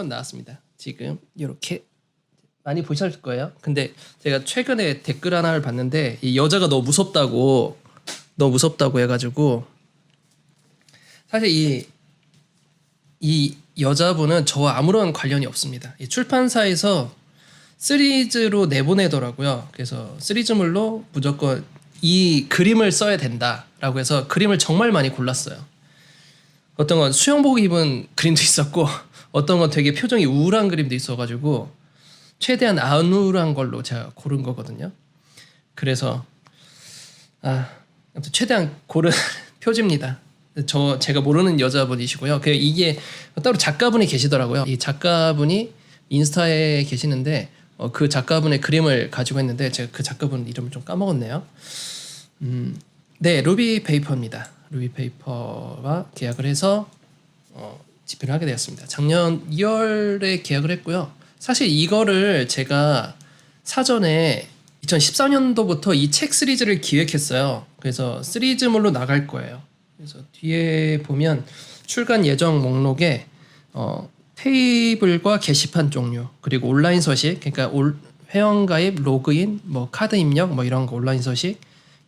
건 나왔습니다. 지금 이렇게 많이 보셨을 거예요. 근데 제가 최근에 댓글 하나를 봤는데 이 여자가 너무 무섭다고 해가지고 사실 이 여자분은 저와 아무런 관련이 없습니다. 이 출판사에서 시리즈로 내보내더라고요. 그래서 시리즈물로 무조건 이 그림을 써야 된다라고 해서 그림을 정말 많이 골랐어요. 어떤 건 수영복 입은 그림도 있었고 어떤 건 되게 표정이 우울한 그림도 있어가지고 최대한 안 우울한 걸로 제가 고른 거거든요. 그래서 아무튼 최대한 고른 표지입니다. 제가 모르는 여자분이시고요. 이게 따로 작가분이 계시더라고요. 이 작가분이 인스타에 계시는데 그 작가분의 그림을 가지고 했는데 제가 그 작가분 이름을 좀 까먹었네요. 네, 루비 페이퍼입니다. 루비 페이퍼와 계약을 해서 집필을 하게 되었습니다. 작년 2월에 계약을 했고요. 사실 이거를 제가 사전에 2014년도부터 이 책 시리즈를 기획했어요. 그래서 시리즈물로 나갈 거예요. 그래서 뒤에 보면 출간 예정 목록에 테이블과 게시판 종류 그리고 온라인 서식, 그러니까 회원가입, 로그인, 뭐 카드 입력, 뭐 이런 거 온라인 서식,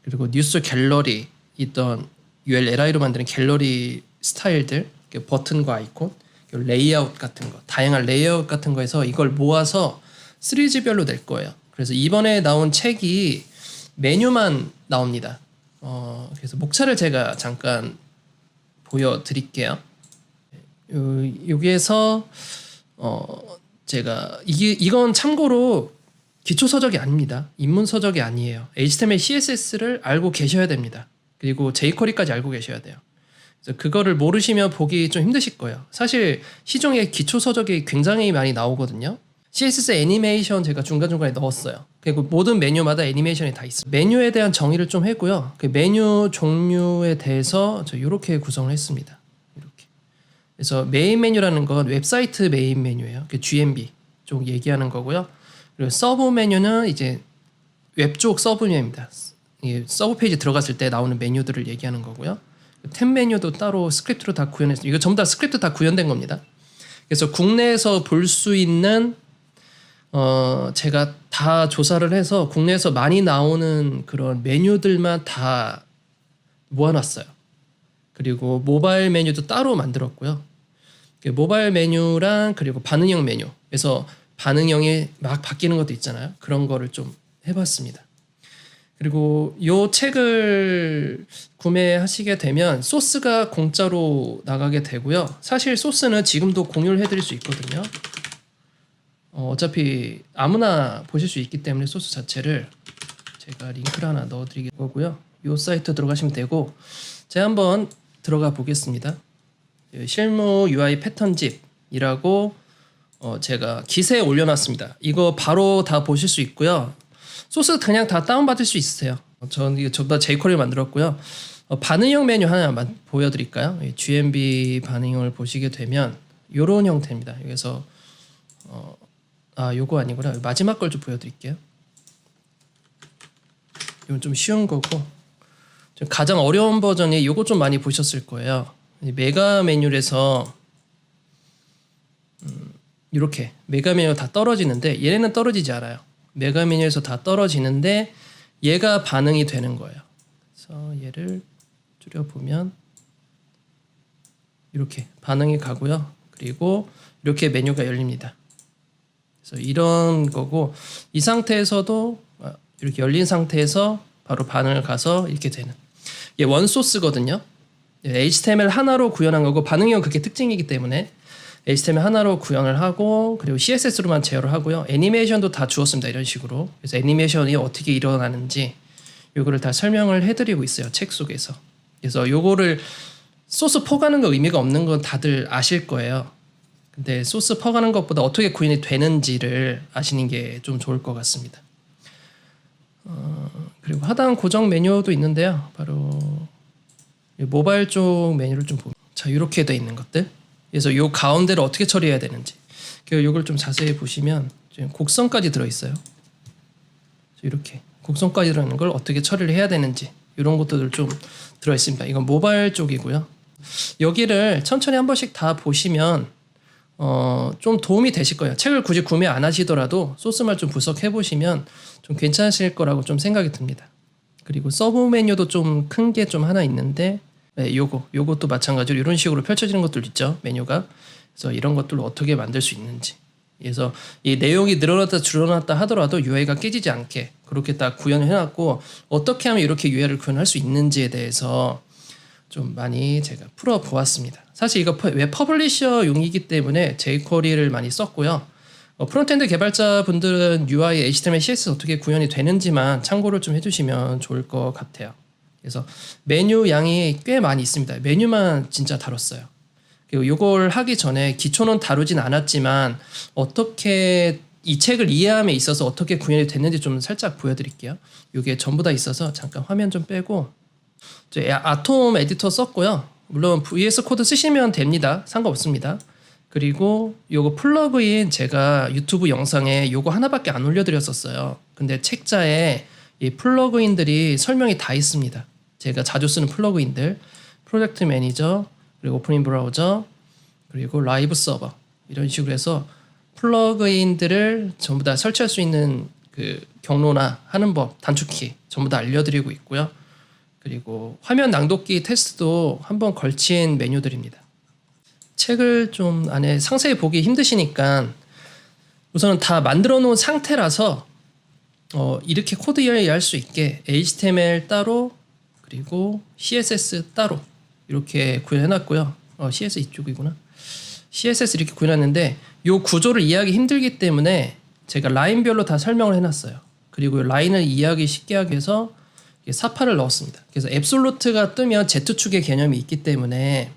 그리고 뉴스 갤러리 있던 ULLI로 만드는 갤러리 스타일들, 버튼과 아이콘, 레이아웃 같은 거, 다양한 레이아웃 같은 거에서 이걸 모아서 시리즈별로 낼 거예요. 그래서 이번에 나온 책이 메뉴만 나옵니다. 그래서 목차를 제가 잠깐 보여드릴게요. 여기에서 제가 이건 참고로 기초 서적이 아닙니다. 입문 서적이 아니에요. HTML, CSS를 알고 계셔야 됩니다. 그리고 jQuery까지 알고 계셔야 돼요. 그래서 그거를 모르시면 보기 좀 힘드실 거예요. 사실 시중에 기초 서적이 굉장히 많이 나오거든요. CSS 애니메이션 제가 중간중간에 넣었어요. 그리고 모든 메뉴마다 애니메이션이 다 있어요. 메뉴에 대한 정의를 좀 했고요. 그 메뉴 종류에 대해서 저 이렇게 구성을 했습니다. 이렇게. 그래서 메인 메뉴라는 건 웹사이트 메인 메뉴예요. 그 GMB 쪽 얘기하는 거고요. 그리고 서브 메뉴는 이제 웹 쪽 서브 메뉴입니다. 서브 페이지 들어갔을 때 나오는 메뉴들을 얘기하는 거고요. 탭 메뉴도 따로 스크립트로 다 구현했어요. 이거 전부 다 스크립트 다 구현된 겁니다. 그래서 국내에서 볼 수 있는 제가 다 조사를 해서 국내에서 많이 나오는 그런 메뉴들만 다 모아놨어요. 그리고 모바일 메뉴도 따로 만들었고요. 모바일 메뉴랑 그리고 반응형 메뉴. 그래서 반응형이 막 바뀌는 것도 있잖아요. 그런 거를 좀 해봤습니다. 그리고 이 책을 구매하시게 되면 소스가 공짜로 나가게 되고요. 사실 소스는 지금도 공유를 해드릴 수 있거든요. 어차피 아무나 보실 수 있기 때문에 소스 자체를 제가 링크를 하나 넣어드릴 거고요. 이 사이트 들어가시면 되고 제가 한번 들어가 보겠습니다. 실무 UI 패턴집이라고 제가 기세에 올려놨습니다. 이거 바로 다 보실 수 있고요. 소스 그냥 다 다운받을 수 있으세요. 저는 이거 전부 다 jQuery 만들었고요. 반응형 메뉴 하나만 보여드릴까요? GMB 반응형을 보시게 되면 이런 형태입니다. 여기서 요거 아니구나. 마지막 걸 좀 보여드릴게요. 이건 좀 쉬운 거고 가장 어려운 버전이 요거 좀 많이 보셨을 거예요. 메가 메뉴에서 이렇게 메가 메뉴 다 떨어지는데 얘네는 떨어지지 않아요. 메가 메뉴에서 다 떨어지는데 얘가 반응이 되는 거예요. 그래서 얘를 줄여보면 이렇게 반응이 가고요. 그리고 이렇게 메뉴가 열립니다. 그래서 이런 거고 이 상태에서도 이렇게 열린 상태에서 바로 반응을 가서 이렇게 되는 이게 원소스거든요. HTML 하나로 구현한 거고 반응형은 그게 특징이기 때문에 HTML 하나로 구현을 하고 그리고 CSS로만 제어를 하고요. 애니메이션도 다 주었습니다. 이런 식으로. 그래서 애니메이션이 어떻게 일어나는지 요거를 다 설명을 해드리고 있어요. 책 속에서. 그래서 요거를 소스 퍼가는 거 의미가 없는 건 다들 아실 거예요. 근데 소스 퍼가는 것보다 어떻게 구현이 되는지를 아시는 게 좀 좋을 것 같습니다. 그리고 하단 고정 메뉴도 있는데요. 바로 모바일 쪽 메뉴를 좀 보면 자 이렇게 돼 있는 것들. 그래서 요 가운데를 어떻게 처리해야 되는지 이걸 좀 자세히 보시면 곡선까지 들어있어요. 이렇게 곡선까지라는 걸 어떻게 처리를 해야 되는지 이런 것들을 좀 들어있습니다. 이건 모바일 쪽이고요. 여기를 천천히 한 번씩 다 보시면 좀 도움이 되실 거예요. 책을 굳이 구매 안 하시더라도 소스만 좀 분석해 보시면 좀 괜찮으실 거라고 좀 생각이 듭니다. 그리고 서브 메뉴도 좀 큰 게 좀 하나 있는데, 네, 요것도 마찬가지로 이런 식으로 펼쳐지는 것들 있죠, 메뉴가. 그래서 이런 것들을 어떻게 만들 수 있는지. 그래서 이 내용이 늘어났다 줄어났다 하더라도 UI가 깨지지 않게 그렇게 딱 구현을 해놨고, 어떻게 하면 이렇게 UI를 구현할 수 있는지에 대해서 좀 많이 제가 풀어보았습니다. 사실 이거 웹 퍼블리셔용이기 때문에 jQuery를 많이 썼고요. 프론트엔드 개발자분들은 UI, HTML, CSS 어떻게 구현이 되는지만 참고를 좀 해주시면 좋을 것 같아요. 그래서 메뉴 양이 꽤 많이 있습니다. 메뉴만 진짜 다뤘어요. 그리고 이걸 하기 전에 기초는 다루진 않았지만 어떻게 이 책을 이해함에 있어서 어떻게 구현이 됐는지 좀 살짝 보여드릴게요. 이게 전부 다 있어서 잠깐 화면 좀 빼고, 아톰 에디터 썼고요. 물론 VS 코드 쓰시면 됩니다. 상관없습니다. 그리고 요거 플러그인 제가 유튜브 영상에 요거 하나밖에 안 올려드렸었어요. 근데 책자에 이 플러그인들이 설명이 다 있습니다. 제가 자주 쓰는 플러그인들, 프로젝트 매니저, 그리고 오프닝 브라우저, 그리고 라이브 서버, 이런 식으로 해서 플러그인들을 전부 다 설치할 수 있는 그 경로나 하는 법, 단축키 전부 다 알려드리고 있고요. 그리고 화면 낭독기 테스트도 한번 걸친 메뉴들입니다. 책을 좀 안에 상세히 보기 힘드시니까 우선은 다 만들어 놓은 상태라서 이렇게 코드 이해할 수 있게 HTML 따로, 그리고 CSS 따로 이렇게 구현해놨고요. CSS 이쪽이구나. CSS 이렇게 구현했는데 이 구조를 이해하기 힘들기 때문에 제가 라인별로 다 설명을 해놨어요. 그리고 라인을 이해하기 쉽게 하기 위해서 사파를 넣었습니다. 그래서 앱솔루트가 뜨면 Z축의 개념이 있기 때문에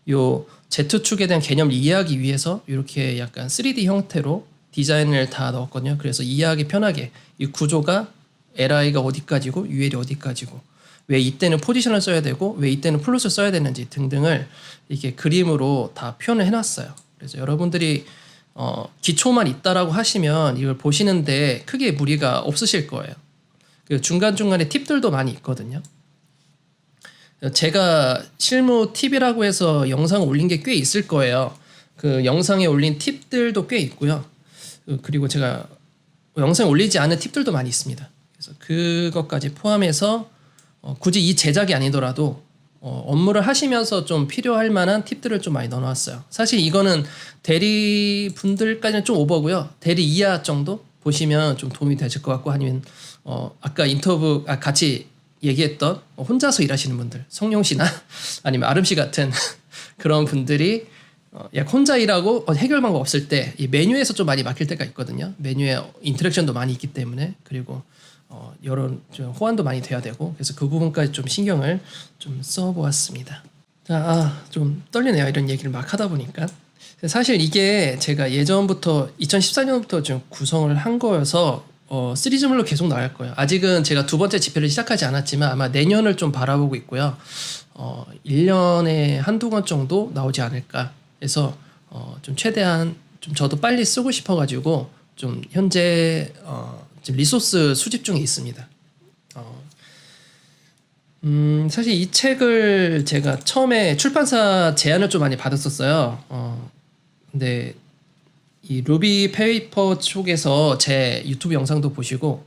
요 Z축에 대한 개념을 이해하기 위해서 이렇게 약간 3D 형태로 디자인을 다 넣었거든요. 그래서 이해하기 편하게 이 구조가 li가 어디까지고 ul이 어디까지고, 왜 이때는 포지션을 써야 되고 왜 이때는 플롯을 써야 되는지 등등을 이렇게 그림으로 다 표현을 해놨어요. 그래서 여러분들이 기초만 있다라고 하시면 이걸 보시는데 크게 무리가 없으실 거예요. 중간중간에 팁들도 많이 있거든요. 제가 실무 팁이라고 해서 영상을 올린 게 꽤 있을 거예요. 그 영상에 올린 팁들도 꽤 있고요. 그리고 제가 영상에 올리지 않은 팁들도 많이 있습니다. 그래서 그것까지 포함해서 굳이 이 제작이 아니더라도 업무를 하시면서 좀 필요할 만한 팁들을 좀 많이 넣어놨어요. 사실 이거는 대리 분들까지는 좀 오버고요. 대리 이하 정도 보시면 좀 도움이 되실 것 같고, 아니면 아까 인터뷰 같이 얘기했던 혼자서 일하시는 분들, 성룡 씨나 아니면 아름 씨 같은 그런 분들이 약 혼자 일하고 해결 방법 없을 때 이 메뉴에서 좀 많이 막힐 때가 있거든요. 메뉴에 인터랙션도 많이 있기 때문에, 그리고 여러 좀 호환도 많이 돼야 되고, 그래서 그 부분까지 좀 신경을 좀 써보았습니다. 자, 좀 떨리네요. 이런 얘기를 막 하다 보니까. 사실 이게 제가 예전부터 2014년부터 좀 구성을 한 거여서 시리즈물로 계속 나갈 거예요. 아직은 제가 두 번째 집회를 시작하지 않았지만 아마 내년을 좀 바라보고 있고요. 1년에 한두 권 정도 나오지 않을까 해서 좀 최대한 좀 저도 빨리 쓰고 싶어가지고 좀 현재 지금 리소스 수집 중에 있습니다. 사실 이 책을 제가 처음에 출판사 제안을 좀 많이 받았었어요. 근데 이 루비 페이퍼 쪽에서 제 유튜브 영상도 보시고,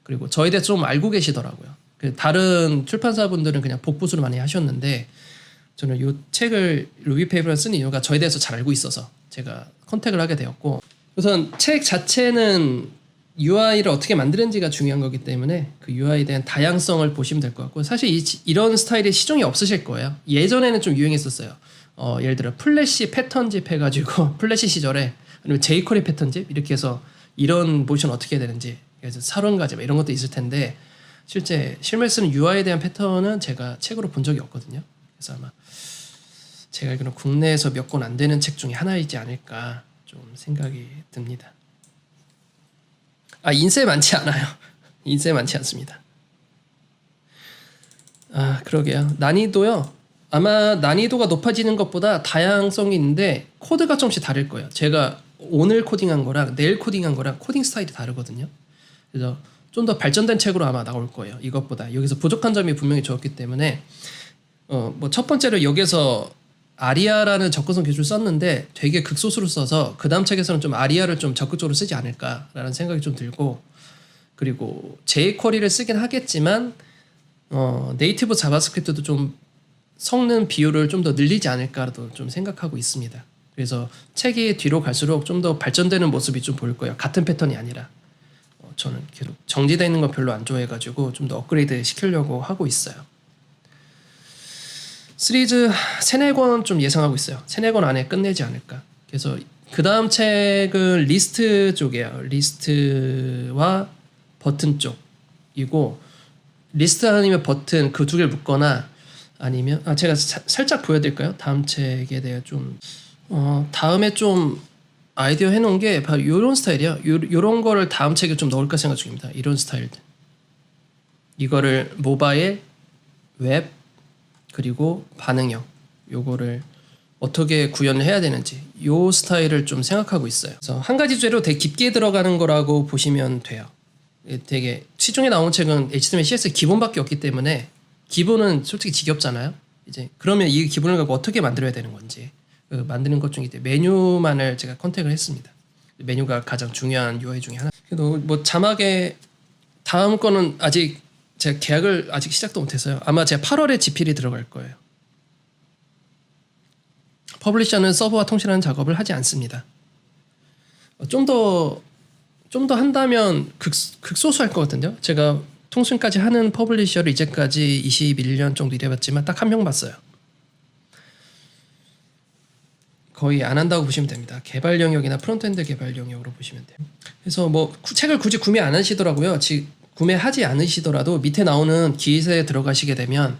그리고 저에 대해서 좀 알고 계시더라고요. 다른 출판사분들은 그냥 복부수를 많이 하셨는데 저는 이 책을 루비 페이퍼를 쓴 이유가 저에 대해서 잘 알고 있어서 제가 컨택을 하게 되었고, 우선 책 자체는 UI를 어떻게 만드는지가 중요한 거기 때문에 그 UI에 대한 다양성을 보시면 될 것 같고, 사실 이런 스타일의 시종이 없으실 거예요. 예전에는 좀 유행했었어요. 예를 들어 플래시 패턴집 해가지고 플래시 시절에, 아니면 jQuery 패턴집 이렇게 해서 이런 모션 어떻게 해야 되는지, 그래서 사론가지 이런 것도 있을 텐데 실제 실무에 쓰는 UI에 대한 패턴은 제가 책으로 본 적이 없거든요. 그래서 아마 제가 알기로는 국내에서 몇 권 안 되는 책 중에 하나이지 않을까 좀 생각이 듭니다. 인쇄 많지 않아요. 인쇄 많지 않습니다. 그러게요. 난이도요. 아마 난이도가 높아지는 것보다 다양성이 있는데 코드가 조금씩 다를 거예요. 제가 오늘 코딩한 거랑 내일 코딩한 거랑 코딩 스타일이 다르거든요. 그래서 좀 더 발전된 책으로 아마 나올 거예요. 이것보다. 여기서 부족한 점이 분명히 적었기 때문에 뭐 첫 번째로 여기서 아리아라는 접근성 기술을 썼는데 되게 극소수로 써서 그 다음 책에서는 좀 아리아를 좀 적극적으로 쓰지 않을까라는 생각이 좀 들고, 그리고 jQuery를 쓰긴 하겠지만 네이티브 자바스크립트도 좀 섞는 비율을 좀 더 늘리지 않을까도 좀 생각하고 있습니다. 그래서 책이 뒤로 갈수록 좀 더 발전되는 모습이 좀 보일 거예요. 같은 패턴이 아니라. 저는 계속 정지되어 있는 거 별로 안 좋아해가지고 좀 더 업그레이드 시키려고 하고 있어요. 시리즈 3-4권 좀 예상하고 있어요. 3-4권 안에 끝내지 않을까. 그래서 그 다음 책은 리스트 쪽이에요. 리스트와 버튼 쪽이고, 리스트 아니면 버튼 그 두 개를 묶거나, 아니면 제가 살짝 보여드릴까요? 다음 책에 대해 좀 다음에 좀 아이디어 해놓은 게 바로 이런 스타일이야. 이런 거를 다음 책에 좀 넣을까 생각 중입니다. 이런 스타일들. 이거를 모바일, 웹, 그리고 반응형, 요거를 어떻게 구현을 해야 되는지 요 스타일을 좀 생각하고 있어요. 그래서 한 가지 주제로 되게 깊게 들어가는 거라고 보시면 돼요. 되게 시중에 나온 책은 HTML, CSS 기본밖에 없기 때문에 기본은 솔직히 지겹잖아요. 이제 그러면 이 기본을 갖고 어떻게 만들어야 되는 건지 만드는 것 중에 메뉴만을 제가 컨택을 했습니다. 메뉴가 가장 중요한 UI 중에 하나. 그래도 뭐 자막에 다음 거는 아직 제가 계약을 아직 시작도 못했어요. 아마 제가 8월에 GPL이 들어갈 거예요. 퍼블리셔는 서버와 통신하는 작업을 하지 않습니다. 좀 더 한다면 극소수 할 것 같은데요. 제가 통신까지 하는 퍼블리셔를 이제까지 21년 정도 일해봤지만 딱 한 명 봤어요. 거의 안 한다고 보시면 됩니다. 개발 영역이나 프론트엔드 개발 영역으로 보시면 돼요. 그래서 뭐 책을 굳이 구매 안 하시더라고요. 구매하지 않으시더라도 밑에 나오는 기사에 들어가시게 되면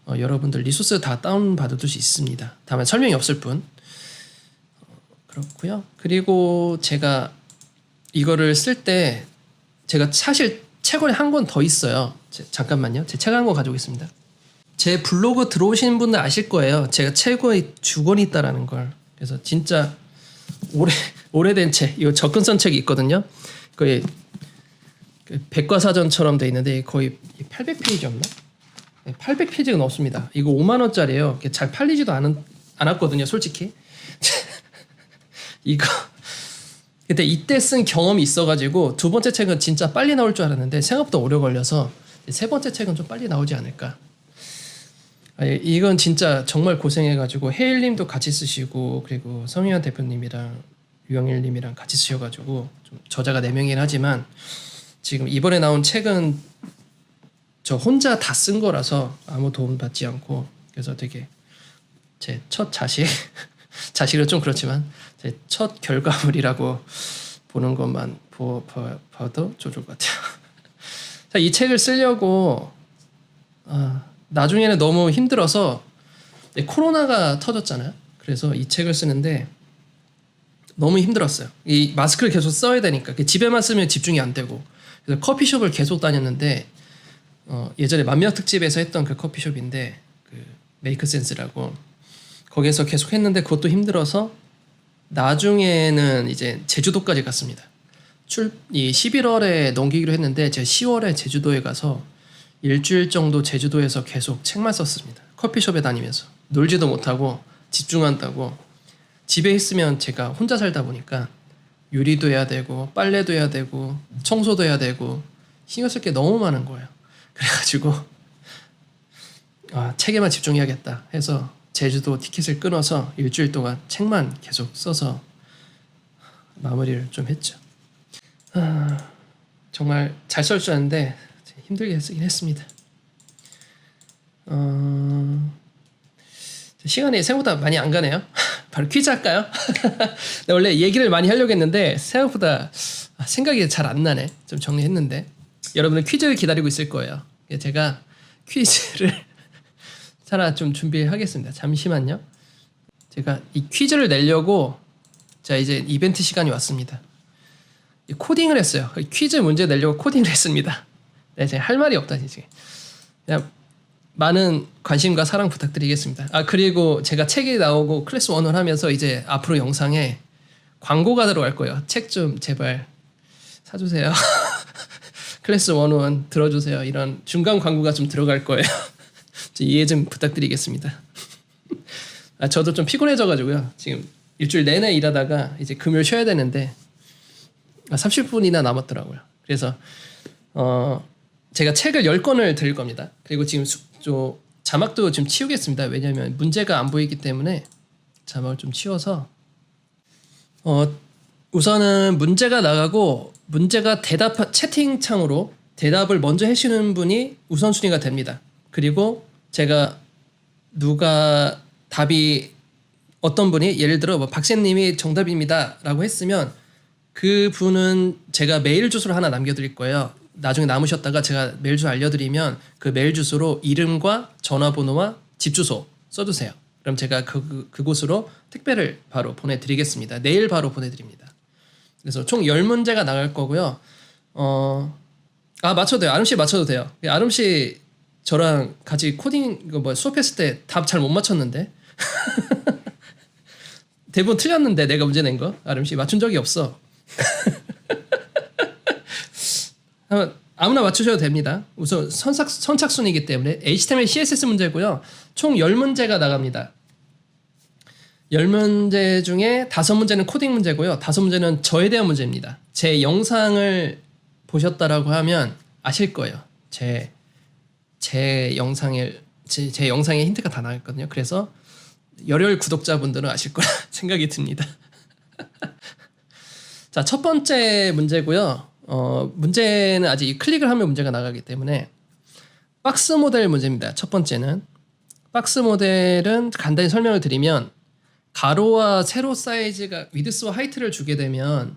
여러분들 리소스 다 다운받을 수 있습니다. 다만 설명이 없을 뿐. 그렇고요. 그리고 제가 이거를 쓸 때 제가 사실 책을 한 권 더 있어요. 잠깐만요. 제 책 한 권 가지고 있습니다. 제 블로그 들어오시는 분들 아실 거예요. 제가 책의 주권이 있다라는 걸. 그래서 진짜 오래된 책, 이거 접근성 책이 있거든요. 거의 백과사전처럼 돼 있는데 거의 800페이지였나? 800페이지가 넘습니다. 이거 5만 원짜리예요. 잘 팔리지도 않았거든요, 솔직히. 이거 근데 이때 쓴 경험이 있어가지고 두 번째 책은 진짜 빨리 나올 줄 알았는데 생각보다 오래 걸려서 세 번째 책은 좀 빨리 나오지 않을까. 이건 진짜 정말 고생해가지고 헤일님도 같이 쓰시고, 그리고 성희환 대표님이랑 유영일님이랑 같이 쓰셔가지고 좀 저자가 4명이긴 하지만 지금 이번에 나온 책은 저 혼자 다 쓴 거라서 아무 도움 받지 않고, 그래서 되게 제 첫 자식은 좀 그렇지만 제 첫 결과물이라고 보는 것만 봐도 좋을 것 같아요. 자, 이 책을 쓰려고 나중에는 너무 힘들어서 코로나가 터졌잖아요. 그래서 이 책을 쓰는데 너무 힘들었어요. 이 마스크를 계속 써야 되니까 집에만 쓰면 집중이 안 되고, 그래서 커피숍을 계속 다녔는데 예전에 만명 특집에서 했던 그 커피숍인데 그 메이크센스라고, 거기에서 계속 했는데 그것도 힘들어서 나중에는 이제 제주도까지 갔습니다. 이 11월에 넘기기로 했는데 제가 10월에 제주도에 가서 일주일 정도 제주도에서 계속 책만 썼습니다. 커피숍에 다니면서 놀지도 못하고 집중한다고. 집에 있으면 제가 혼자 살다 보니까 요리도 해야 되고 빨래도 해야 되고 청소도 해야 되고 신경 쓸 게 너무 많은 거예요. 그래가지고 책에만 집중해야겠다 해서 제주도 티켓을 끊어서 일주일 동안 책만 계속 써서 마무리를 좀 했죠. 정말 잘 쓸 줄 아는데 힘들게 쓰긴 했습니다. 시간이 생각보다 많이 안 가네요. 바로 퀴즈 할까요? 원래 얘기를 많이 하려고 했는데 생각보다 생각이 잘 안 나네. 좀 정리했는데 여러분은 퀴즈를 기다리고 있을 거예요. 제가 퀴즈를 하나 좀 준비하겠습니다. 잠시만요. 제가 이 퀴즈를 내려고 자 이제 이벤트 시간이 왔습니다. 코딩을 했어요. 퀴즈 문제 내려고 코딩을 했습니다. 네, 제가 할 말이 없다 이제. 그냥 많은 관심과 사랑 부탁드리겠습니다. 그리고 제가 책이 나오고 클래스 1을 하면서 이제 앞으로 영상에 광고가 들어갈 거예요. 책 좀 제발 사주세요. 클래스 101 들어주세요. 이런 중간 광고가 좀 들어갈 거예요. 이해 좀 부탁드리겠습니다. 저도 좀 피곤해져가지고요. 지금 일주일 내내 일하다가 이제 금요일 쉬어야 되는데 30분이나 남았더라고요. 그래서 제가 책을 10권을 드릴 겁니다. 그리고 지금 자막도 좀 치우겠습니다. 왜냐하면 문제가 안 보이기 때문에 자막을 좀 치워서 우선은 문제가 나가고 문제가 채팅창으로 대답을 먼저 해주시는 분이 우선순위가 됩니다. 그리고 제가 누가 답이 어떤 분이 예를 들어 뭐 박쌤님이 정답입니다 라고 했으면 그 분은 제가 메일 주소를 하나 남겨드릴 거예요. 나중에 남으셨다가 제가 메일 주소 알려드리면 그 메일 주소로 이름과 전화번호와 집 주소 써주세요. 그럼 제가 그곳으로 택배를 바로 보내드리겠습니다. 내일 바로 보내드립니다. 그래서 총 10문제가 나갈 거고요. 맞춰도 돼요. 아름씨 맞춰도 돼요. 아름씨 저랑 같이 코딩 수업했을 때 답 잘 못 맞췄는데 대부분 틀렸는데 내가 문제 낸 거 아름씨 맞춘 적이 없어. 아무나 맞추셔도 됩니다. 우선 선착순이기 때문에 HTML, CSS 문제고요. 총 10문제가 나갑니다. 10문제 중에 5문제는 코딩 문제고요. 5문제는 저에 대한 문제입니다. 제 영상을 보셨다라고 하면 아실 거예요. 제 영상에 힌트가 다 나왔거든요. 그래서 열혈 구독자분들은 아실 거라 생각이 듭니다. 자, 첫 번째 문제고요. 문제는 아직 클릭을 하면 문제가 나가기 때문에 박스 모델 문제입니다. 첫 번째는 박스 모델은 간단히 설명을 드리면 가로와 세로 사이즈가 위드스와 하이트를 주게 되면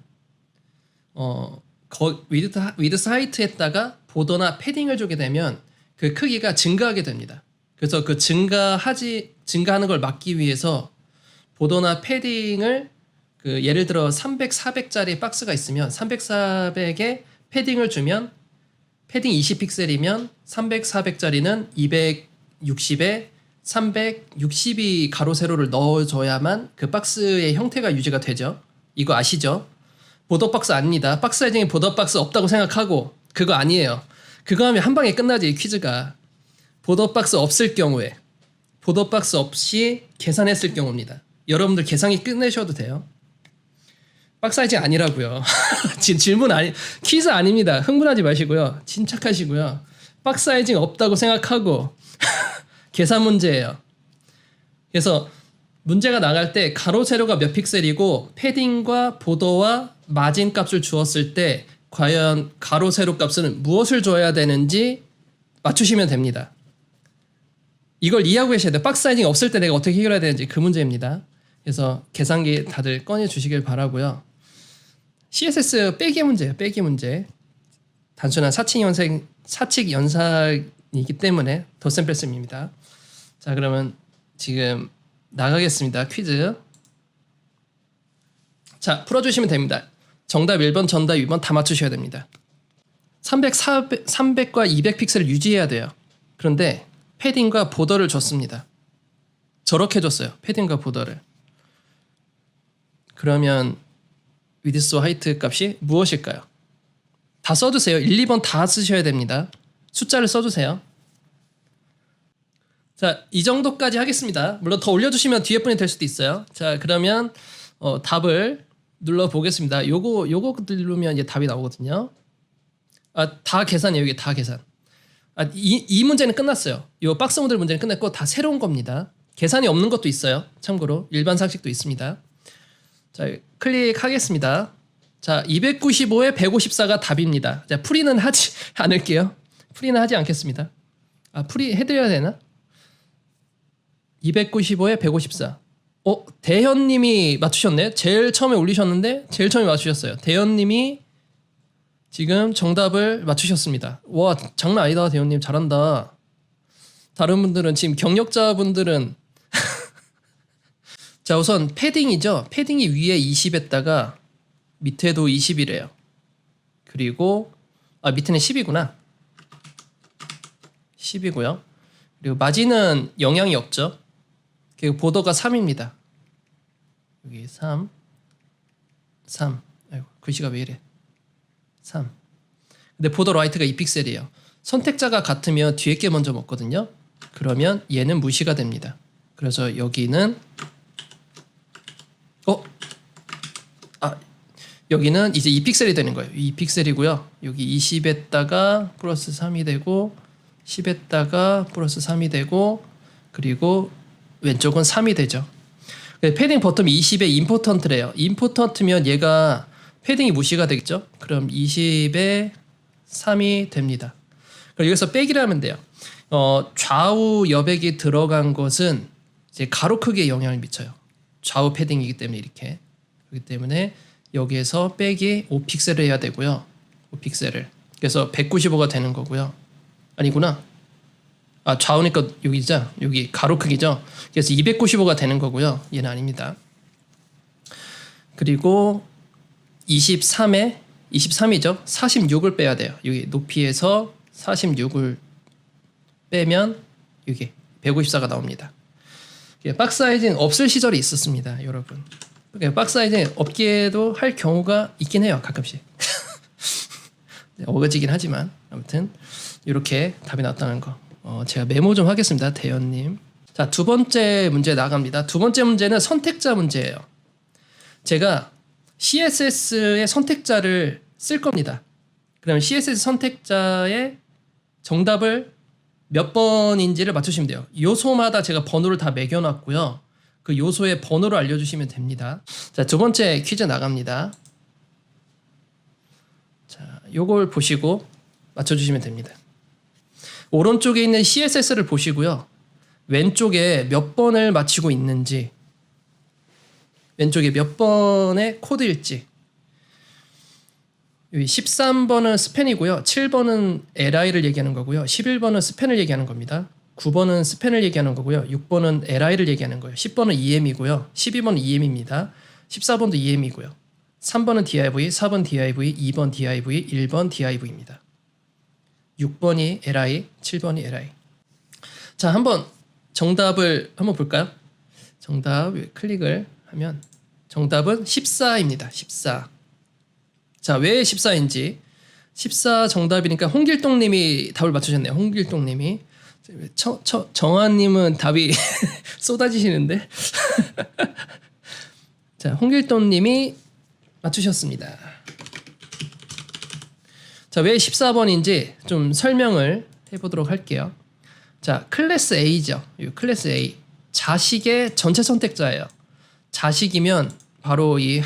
위드스 하이트에다가 보더나 패딩을 주게 되면 그 크기가 증가하게 됩니다. 그래서 그 증가하는 걸 막기 위해서 보더나 패딩을 예를 들어 300, 400짜리 박스가 있으면 300, 400에 패딩을 주면 패딩 20픽셀이면 300, 400짜리는 260에 360이 가로 세로를 넣어줘야만 그 박스의 형태가 유지가 되죠. 이거 아시죠? 보더박스 아닙니다. 박스 사이징에 보더박스 없다고 생각하고 그거 아니에요. 그거 하면 한 방에 끝나지 이 퀴즈가. 보더박스 없을 경우에 보더박스 없이 계산했을 경우입니다. 여러분들 계산이 끝내셔도 돼요. 박스 사이징 아니라고요. 질문 퀴즈 아닙니다. 흥분하지 마시고요. 침착하시고요. 박스 사이징 없다고 생각하고 계산 문제예요. 그래서 문제가 나갈 때 가로 세로가 몇 픽셀이고 패딩과 보더와 마진 값을 주었을 때 과연 가로 세로 값은 무엇을 줘야 되는지 맞추시면 됩니다. 이걸 이해하고 계셔야 돼요. 박스 사이징 없을 때 내가 어떻게 해결해야 되는지 그 문제입니다. 그래서 계산기 다들 꺼내 주시길 바라고요. CSS 빼기 문제예요. 빼기 문제. 단순한 사칙 연산이기 때문에 덧셈 뺄셈입니다. 자, 그러면 지금 나가겠습니다. 퀴즈. 자, 풀어주시면 됩니다. 정답 1번, 정답 2번 다 맞추셔야 됩니다. 300과 200 픽셀을 유지해야 돼요. 그런데 패딩과 보더를 줬습니다. 저렇게 줬어요. 패딩과 보더를. 그러면 위드스와 하이트 값이 무엇일까요? 다 써주세요. 1, 2번 다 쓰셔야 됩니다. 숫자를 써주세요. 자, 이 정도까지 하겠습니다. 물론 더 올려주시면 뒤에 분이 될 수도 있어요. 자, 그러면 답을 눌러보겠습니다. 요거 누르면 이제 답이 나오거든요. 다 계산이에요. 이게 다 계산. 이 문제는 끝났어요. 요 박스 모델 문제는 끝났고 다 새로운 겁니다. 계산이 없는 것도 있어요. 참고로 일반 상식도 있습니다. 자, 클릭하겠습니다. 자, 295에 154가 답입니다. 자, 풀이는 하지 않을게요. 풀이는 하지 않겠습니다. 풀이 해드려야 되나? 295에 154. 대현님이 맞추셨네. 제일 처음에 올리셨는데 제일 처음에 맞추셨어요. 대현님이 지금 정답을 맞추셨습니다. 와, 장난 아니다. 대현님 잘한다. 다른 분들은 지금 경력자분들은 자, 우선 패딩이죠. 패딩이 위에 20에다가 밑에도 20이래요. 그리고 밑에는 10이구나. 10이고요. 그리고 마진은 영향이 없죠. 그리고 보더가 3입니다. 여기 3. 아이고, 글씨가 왜 이래. 3. 근데 보더 라이트가 2픽셀이에요. 선택자가 같으면 뒤에 게 먼저 먹거든요. 그러면 얘는 무시가 됩니다. 그래서 여기는 여기는 이제 2픽셀이 되는 거예요. 2픽셀이고요. 여기 20에다가 플러스 3이 되고 10에다가 플러스 3이 되고 그리고 왼쪽은 3이 되죠. 패딩 버텀이 20에 임포턴트래요. 임포턴트면 얘가 패딩이 무시가 되겠죠. 그럼 20에 3이 됩니다. 그럼 여기서 빼기를 하면 돼요. 좌우 여백이 들어간 것은 이제 가로 크기에 영향을 미쳐요. 좌우 패딩이기 때문에 이렇게. 그렇기 때문에 여기에서 빼기 5픽셀을 해야 되고요. 5픽셀을. 그래서 195가 되는 거고요. 아니구나. 좌우니까 여기죠. 여기 가로 크기죠. 그래서 295가 되는 거고요. 얘는 아닙니다. 그리고 23이죠. 46을 빼야 돼요. 여기 높이에서 46을 빼면 이게 154가 나옵니다. 박스 사이즈는 없을 시절이 있었습니다, 여러분. 박스 사이즈는 없기에도 할 경우가 있긴 해요, 가끔씩. 어거지긴 하지만 아무튼 이렇게 답이 나왔다는 거. 제가 메모 좀 하겠습니다, 대현님. 자, 두 번째 문제 나갑니다. 두 번째 문제는 선택자 문제예요. 제가 CSS의 선택자를 쓸 겁니다. 그러면 CSS 선택자의 정답을 몇 번인지를 맞추시면 돼요. 요소마다 제가 번호를 다 매겨놨고요. 그 요소의 번호를 알려주시면 됩니다. 자, 두 번째 퀴즈 나갑니다. 자, 요걸 보시고 맞춰주시면 됩니다. 오른쪽에 있는 CSS를 보시고요. 왼쪽에 몇 번을 맞추고 있는지, 왼쪽에 몇 번의 코드일지. 여기 13번은 스팬이고요. 7번은 li를 얘기하는 거고요. 11번은 스팬을 얘기하는 겁니다. 9번은 스팬을 얘기하는 거고요. 6번은 li를 얘기하는 거예요. 10번은 em이고요. 12번은 em입니다. 14번도 em이고요. 3번은 div, 4번 div, 2번 div, 1번 div입니다. 6번이 li, 7번이 li. 자, 한번 정답을 한번 볼까요? 정답 클릭을 하면 정답은 14입니다. 14. 자, 왜 14인지. 14 정답이니까 홍길동님이 답을 맞추셨네요. 홍길동님이. 정한님은 답이 쏟아지시는데. 자, 홍길동님이 맞추셨습니다. 자, 왜 14번인지 좀 설명을 해보도록 할게요. 자, 클래스 A죠. 이 클래스 A. 자식의 전체 선택자예요. 자식이면 바로 이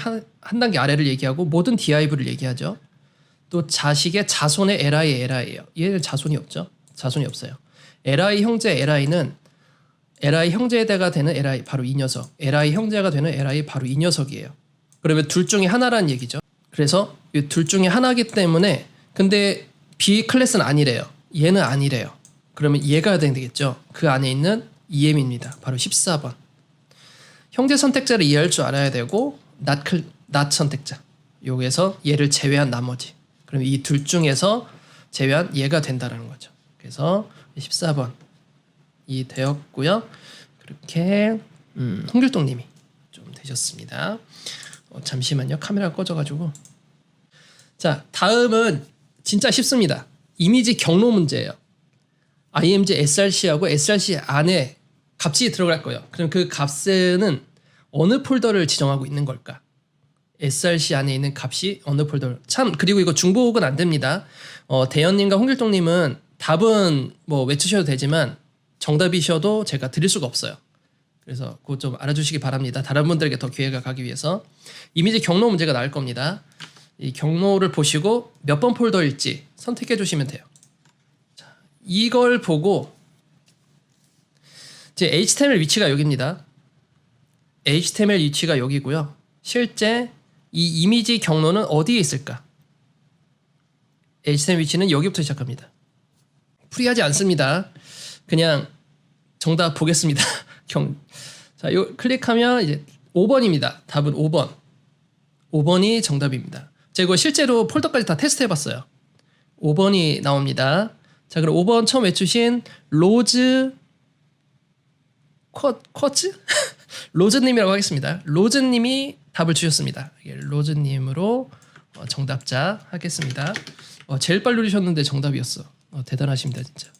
한 단계 아래를 얘기하고 모든 div를 얘기하죠. 또 자식의 자손의 li예요. 얘는 자손이 없죠. 자손이 없어요. li 형제 li는 li 형제에다가 되는 li 바로 이 녀석. li 형제가 되는 li 바로 이 녀석이에요. 그러면 둘 중에 하나라는 얘기죠. 그래서 이 둘 중에 하나이기 때문에 근데 B 클래스는 아니래요. 얘는 아니래요. 그러면 얘가 되겠죠. 그 안에 있는 em입니다. 바로 14번. 형제 선택자를 이해할 줄 알아야 되고 not 선택자. 여기에서 얘를 제외한 나머지. 그럼 이 둘 중에서 제외한 얘가 된다라는 거죠. 그래서 14번이 되었고요. 그렇게 홍길동님이 좀 되셨습니다. 잠시만요. 카메라가 꺼져가지고. 자, 다음은 진짜 쉽습니다. 이미지 경로 문제예요. img src하고 src 안에 값이 들어갈 거예요. 그럼 그 값은 어느 폴더를 지정하고 있는 걸까? src 안에 있는 값이 어느 폴더. 참, 그리고 이거 중복은 안 됩니다. 대현님과 홍길동님은 답은 뭐 외치셔도 되지만 정답이셔도 제가 드릴 수가 없어요. 그래서 그거 좀 알아주시기 바랍니다. 다른 분들에게 더 기회가 가기 위해서. 이미지 경로 문제가 나올 겁니다. 이 경로를 보시고 몇 번 폴더일지 선택해 주시면 돼요. 자, 이걸 보고 제 HTML 위치가 여기입니다. HTML 위치가 여기고요. 실제 이 이미지 경로는 어디에 있을까? HTML 위치는 여기부터 시작합니다. 풀이하지 않습니다. 그냥 정답 보겠습니다. 자, 요 클릭하면 이제 5번입니다. 답은 5번. 5번이 정답입니다. 제가 이거 실제로 폴더까지 다 테스트 해봤어요. 5번이 나옵니다. 자, 그럼 5번 처음 외주신 로즈 쿼츠? 로즈님이라고 하겠습니다. 로즈님이 답을 주셨습니다. 로즈님으로 정답자 하겠습니다. 제일 빨리 누르셨는데 정답이었어. 대단하십니다, 진짜.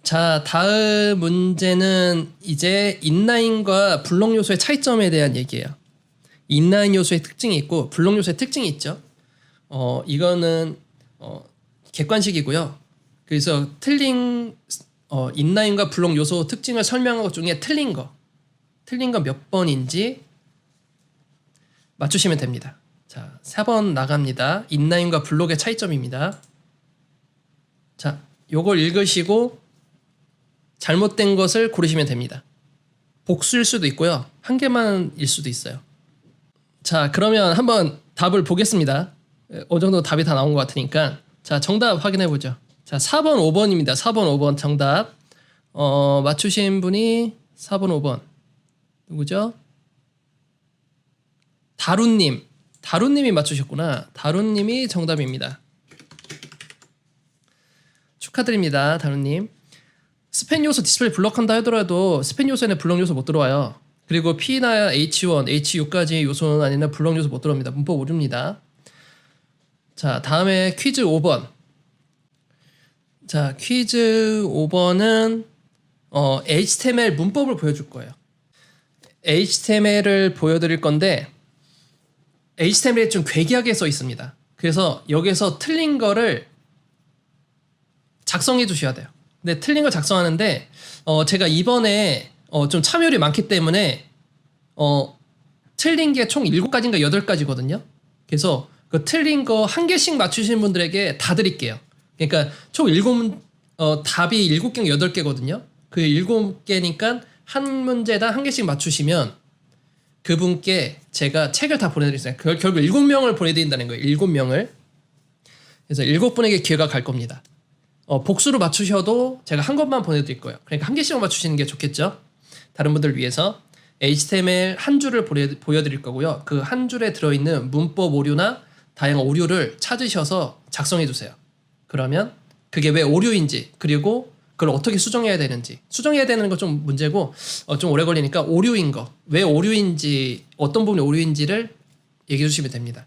자, 다음 문제는 이제 인라인과 블록 요소의 차이점에 대한 얘기예요. 인라인 요소의 특징이 있고 블록 요소의 특징이 있죠. 이거는 객관식이고요. 그래서 틀린 인라인과 블록 요소 특징을 설명한 것 중에 틀린 거 몇 번인지 맞추시면 됩니다. 자, 4번 나갑니다. 인라인과 블록의 차이점입니다. 자, 요걸 읽으시고 잘못된 것을 고르시면 됩니다. 복수일 수도 있고요. 한 개만일 수도 있어요. 자, 그러면 한번 답을 보겠습니다. 어느 정도 답이 다 나온 것 같으니까. 자, 정답 확인해 보죠. 자, 4번, 5번입니다. 4번, 5번 정답. 맞추신 분이 4번, 5번. 누구죠? 다루님이 맞추셨구나. 다루님이 정답입니다. 축하드립니다, 다루님. 스팬 요소 디스플레이 블럭한다 하더라도 스팬 요소에는 블럭 요소 못 들어와요. 그리고 P나 H1, H6까지 요소는 아니면 블럭 요소 못 들어옵니다. 문법 오류입니다. 자, 다음에 퀴즈 5번. 자, 퀴즈 5번은 HTML 문법을 보여줄 거예요. HTML을 보여드릴 건데 HTML이 좀 괴기하게 써 있습니다. 그래서 여기서 틀린 거를 작성해 주셔야 돼요. 근데 틀린 거 작성하는데 제가 이번에 좀 참여율이 많기 때문에 틀린 게 총 7가지인가 8가지거든요. 그래서 그 틀린 거 한 개씩 맞추신 분들에게 다 드릴게요. 그러니까 총 답이 7개, 8개거든요. 그 7개니까 한 문제당 한 개씩 맞추시면 그분께 제가 책을 다 보내드리겠습니다. 결국 7명을 보내드린다는 거예요. 7명을. 그래서 7분에게 기회가 갈 겁니다. 복수로 맞추셔도 제가 한 것만 보내드릴 거예요. 그러니까 한 개씩만 맞추시는 게 좋겠죠. 다른 분들 위해서 HTML 한 줄을 보여드릴 거고요. 그 한 줄에 들어있는 문법 오류나 다양한 오류를 찾으셔서 작성해 주세요. 그러면 그게 왜 오류인지 그리고 그걸 어떻게 수정해야 되는지 수정해야 되는 건 좀 문제고 좀 오래 걸리니까 오류인 거 왜 오류인지 어떤 부분이 오류인지를 얘기해 주시면 됩니다.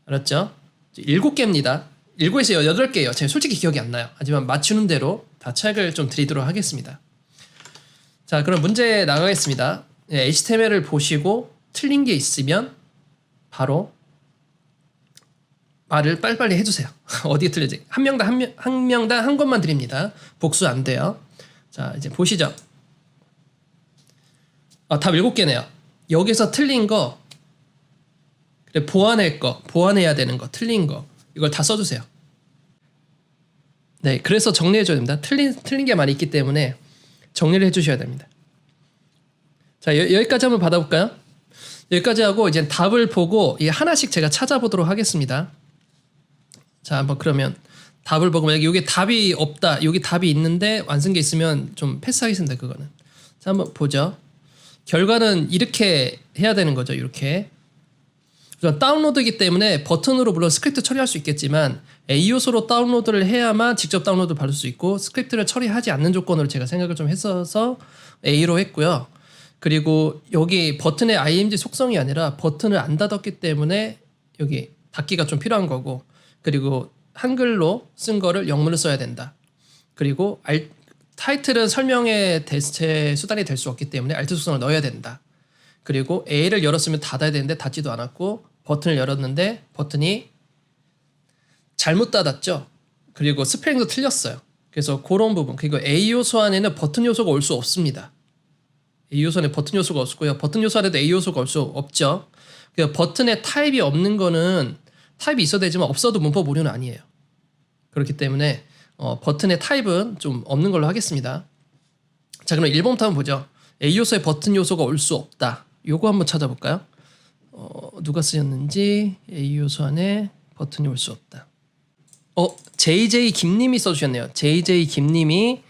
알았죠? 7개입니다. 7에서 8개예요. 제가 솔직히 기억이 안 나요. 하지만 맞추는 대로 다 책을 좀 드리도록 하겠습니다. 자, 그럼 문제 나가겠습니다. 네, HTML을 보시고 틀린 게 있으면 바로 말을 빨리빨리 해주세요. 어디에 틀려지? 한 명당 한 것만 드립니다. 복수 안 돼요. 자, 이제 보시죠. 답 7개네요. 여기서 틀린 거, 그래, 보완해야 되는 거, 틀린 거, 이걸 다 써주세요. 네, 그래서 정리해줘야 됩니다. 틀린 게 많이 있기 때문에 정리를 해주셔야 됩니다. 자, 여기까지 한번 받아볼까요? 여기까지 하고 이제 답을 보고 이게 하나씩 제가 찾아보도록 하겠습니다. 자, 한번 그러면 답을 보고 만약에 여기 답이 없다, 여기 답이 있는데 완성게 있으면 좀 패스하겠습니다. 그거는. 자, 한번 보죠. 결과는 이렇게 해야 되는 거죠. 이렇게. 다운로드이기 때문에 버튼으로 물론 스크립트 처리할 수 있겠지만 A 요소로 다운로드를 해야만 직접 다운로드 받을 수 있고 스크립트를 처리하지 않는 조건으로 제가 생각을 좀 했어서 A로 했고요. 그리고 여기 버튼의 img 속성이 아니라 버튼을 안 닫았기 때문에 여기 닫기가 좀 필요한 거고 그리고 한글로 쓴 거를 영문을 써야 된다. 그리고 타이틀은 설명의 대체 수단이 될 수 없기 때문에 Alt 속성을 넣어야 된다. 그리고 A를 열었으면 닫아야 되는데 닫지도 않았고 버튼을 열었는데 버튼이 잘못 닫았죠. 그리고 스펠링도 틀렸어요. 그래서 그런 부분. 그리고 A 요소 안에는 버튼 요소가 올 수 없습니다. A 요소 안에 버튼 요소가 없고요. 버튼 요소 안에도 A 요소가 올 수 없죠. 그래서 버튼에 타입이 없는 거는 타입이 있어도 되지만 없어도 문법 오류는 아니에요. 그렇기 때문에 버튼의 타입은 좀 없는 걸로 하겠습니다. 자, 그럼 1번부터 한번 보죠. A 요소에 버튼 요소가 올 수 없다. 요거 한번 찾아볼까요? 누가 쓰셨는지 A 요소 안에 버튼이 올 수 없다. JJ 김님이 써주셨네요. JJ 김님이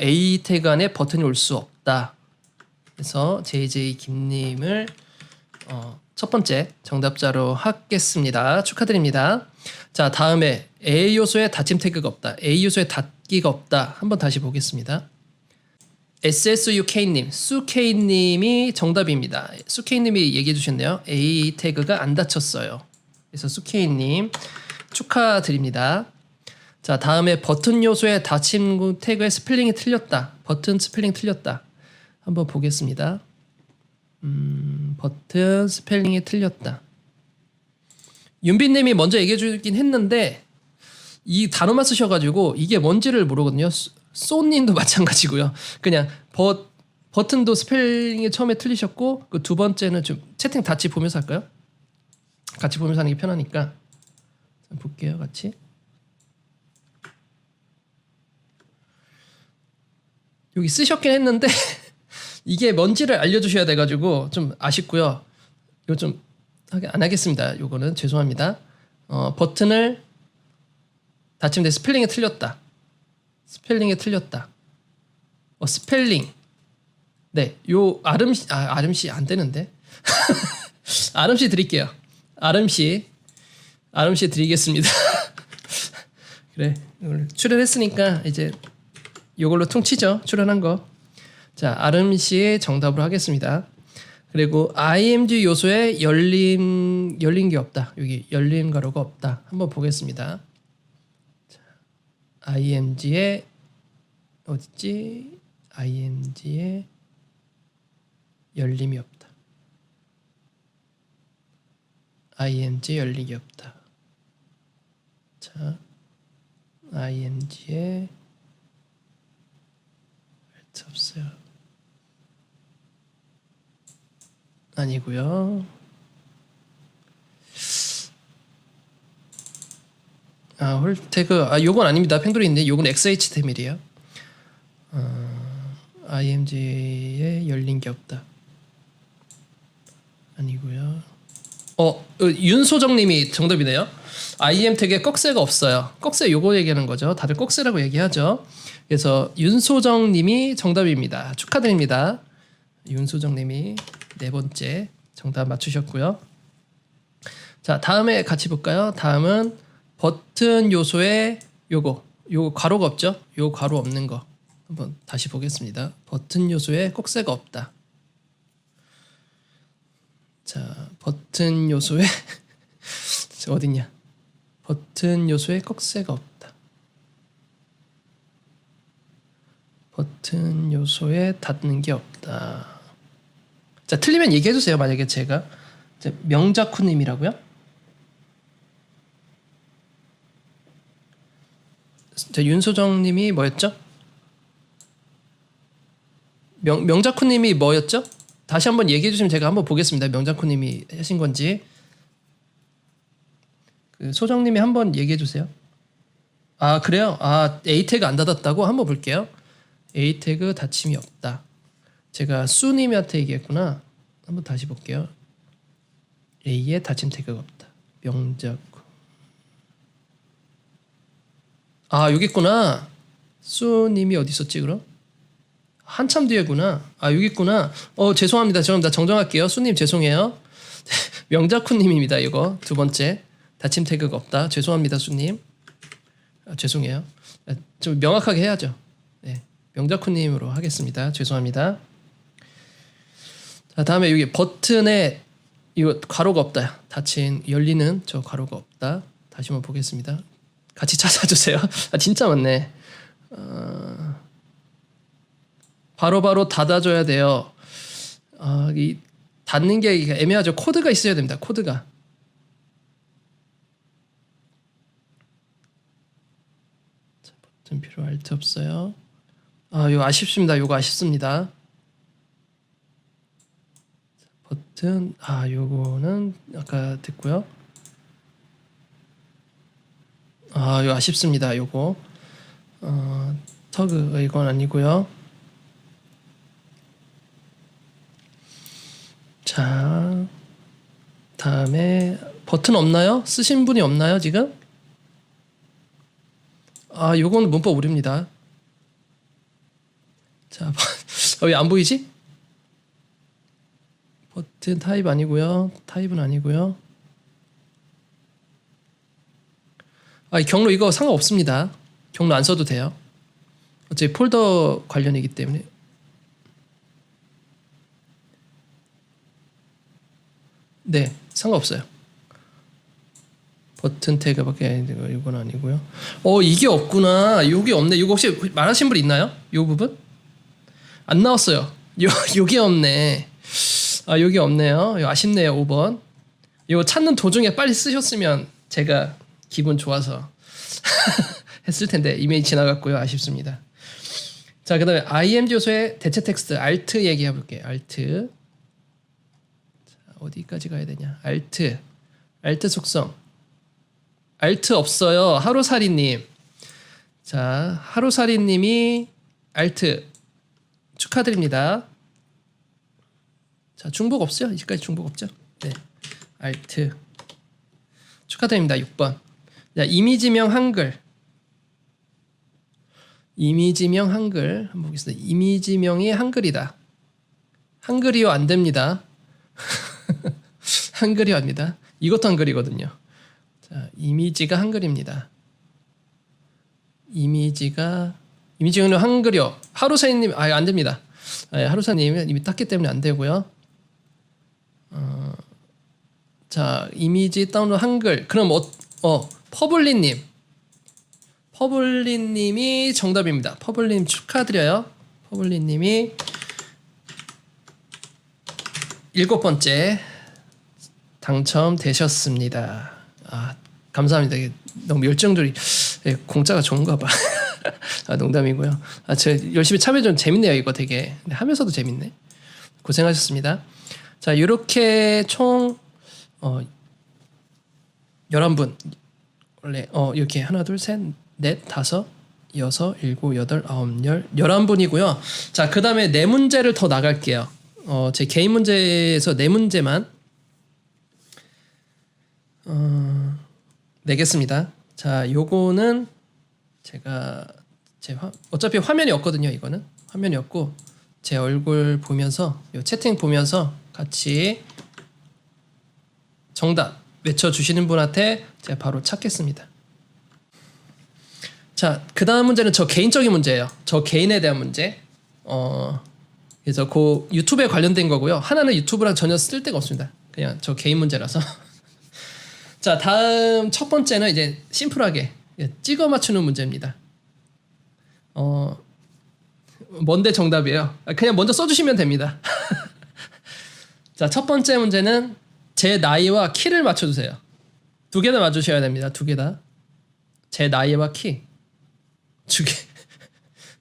A 태그 안에 버튼이 올 수 없다. 그래서 JJ 김님을 첫 번째 정답자로 하겠습니다. 축하드립니다. 자, 다음에 A 요소에 닫힘 태그가 없다. A 요소에 닫기가 없다. 한번 다시 보겠습니다. SSUK님, 수K님이 정답입니다. 수K님이 얘기해 주셨네요. A 태그가 안 닫혔어요. 그래서 수K님 축하드립니다. 자, 다음에 버튼 요소의 닫힘구 태그의 스펠링이 틀렸다. 버튼 스펠링 틀렸다. 한번 보겠습니다. 버튼 스펠링이 틀렸다. 윤빈님이 먼저 얘기해 주긴 했는데 이 단어만 쓰셔가지고 이게 뭔지를 모르거든요. 쏘님도 마찬가지고요. 그냥 버튼도 스펠링이 처음에 틀리셨고 그 두 번째는 좀 채팅 같이 보면서 할까요? 같이 보면서 하는 게 편하니까 볼게요. 같이. 여기 쓰셨긴 했는데 이게 뭔지를 알려주셔야 돼가지고 좀 아쉽고요. 이거 좀 안 하겠습니다. 요거는 죄송합니다. 버튼을 닫힘대 스펠링이 틀렸다. 스펠링이 틀렸다. 스펠링. 네, 요 아름씨 안 되는데. 아름씨 드릴게요. 아름씨 드리겠습니다. 그래, 출연했으니까 이제 요걸로 퉁치죠. 출연한 거. 자, 아름씨의 정답으로 하겠습니다. 그리고 img 요소에 열린 게 없다. 여기 열린 가로가 없다. 한번 보겠습니다. 자, img에 어딨지? img에 열림이 없다. img 열림이 없다. 자, img에 없어요. 아니고요. 홀태그 요건 아닙니다. 팽돌이인데 요건 XHTML이에요. img에 열린 게 없다. 아니고요. 윤소정님이 정답이네요. im 태그에 꺽쇠가 없어요. 꺽쇠 요거 얘기하는 거죠. 다들 꺽쇠라고 얘기하죠. 그래서 윤소정님이 정답입니다. 축하드립니다. 윤소정님이 네 번째 정답 맞추셨고요. 자, 다음에 같이 볼까요? 다음은 버튼 요소에 요 괄호가 없죠? 요 괄호 없는 거 한번 다시 보겠습니다. 버튼 요소에 꺽쇠가 없다. 자, 버튼 요소에 어딨냐? 버튼 요소에 꺽쇠가 없다. 버튼 요소에 닿는 게 없다. 자, 틀리면 얘기해 주세요. 만약에 제가 명자쿠님이라고요? 자, 윤소정님이 뭐였죠? 명자쿠님이 뭐였죠? 다시 한번 얘기해 주시면 제가 한번 보겠습니다. 명자쿠님이 하신 건지. 그 소정님이 한번 얘기해 주세요. 아, 그래요? A 태그 안 닫았다고? 한번 볼게요. A 태그 닫힘이 없다. 제가 수님한테 얘기했구나. 한번 다시 볼게요. A에 닫힘 태그가 없다. 명자쿠. 여기 있구나. 수님이 어디 있었지 그럼? 한참 뒤에구나. 여기 있구나. 죄송합니다. 나 정정할게요. 수님 죄송해요. 명자쿠님입니다. 이거 두 번째 닫힘 태그가 없다. 죄송합니다, 수님. 죄송해요. 좀 명확하게 해야죠. 네, 명자쿠님으로 하겠습니다. 죄송합니다. 자, 다음에 여기 버튼에 이거 괄호가 없다. 닫힌 열리는 저 괄호가 없다. 다시 한번 보겠습니다. 같이 찾아주세요. 진짜 많네. 바로바로 닫아줘야 돼요. 이 닫는 게 애매하죠. 코드가 있어야 됩니다. 코드가. 자, 버튼 필요할 데 없어요. 이거 아쉽습니다. 이거 아쉽습니다. 버튼 요거는 아까 됐고요. 이거 아쉽습니다. 요거 터그 이건 아니고요. 자, 다음에 버튼 없나요? 쓰신 분이 없나요 지금? 요거는 문법 오류입니다. 자, 왜 안 보이지? 버튼 타입 아니고요. 타입은 아니고요. 이 경로 이거 상관없습니다. 경로 안 써도 돼요. 어차피 폴더 관련이기 때문에. 네, 상관없어요. 버튼 태그밖에 이건 아니고요. 이게 없구나. 이게 없네. 이거 혹시 말하신 분 있나요? 이 부분? 안 나왔어요. 요게 없네. 여기 없네요. 아쉽네요. 5번. 이거 찾는 도중에 빨리 쓰셨으면 제가 기분 좋아서 했을 텐데 이메일 지나갔고요. 아쉽습니다. 자, 그다음에 IMG 요소의 대체 텍스트 Alt 얘기해 볼게요. Alt. 자, 어디까지 가야 되냐? Alt 속성. Alt 없어요. 하루살이님. 자, 하루살이님이 Alt 축하드립니다. 자, 중복 없어요? 이제까지 중복 없죠? 네. Alt 축하드립니다. 6번. 자, 이미지명 한글. 이미지명 한글 한번 보겠습니다. 이미지명이 한글이다. 한글이요 안 됩니다. 한글이 아닙니다. 이것도 한글이거든요. 자, 이미지가 한글입니다. 이미지는 한글이요. 하루사님 안 됩니다. 하루사님 이미 땄기 때문에 안 되고요. 자, 이미지 다운로드 한글. 그럼 퍼블리님이 정답입니다. 퍼블리님 축하드려요. 퍼블리님이 7번째 당첨되셨습니다. 감사합니다. 너무 열정적이 공짜가 좋은가 봐. 농담이고요. 제가 열심히 참여 좀 재밌네요. 이거 되게 하면서도 재밌네. 고생하셨습니다. 자, 이렇게 총 11분. 원래 이렇게 하나 둘 셋 넷 다섯 여섯 일곱 여덟 아홉 열 11분이고요. 자, 그 다음에 네 문제를 더 나갈게요. 제 개인 문제에서 네 문제만 내겠습니다. 자, 요거는 제가 어차피 화면이 없거든요. 이거는 화면이 없고 제 얼굴 보면서 요 채팅 보면서 같이 정답 외쳐주시는 분한테 제가 바로 찾겠습니다. 자, 그 다음 문제는 저 개인적인 문제예요. 저 개인에 대한 문제. 그래서 그 유튜브에 관련된 거고요. 하나는 유튜브랑 전혀 쓸데가 없습니다. 그냥 저 개인 문제라서. 자, 다음 첫 번째는 이제 심플하게 찍어 맞추는 문제입니다. 뭔데 정답이에요? 그냥 먼저 써주시면 됩니다. 자, 첫 번째 문제는 제 나이와 키를 맞춰주세요. 2개 다 맞추셔야 됩니다. 2개 다. 제 나이와 키.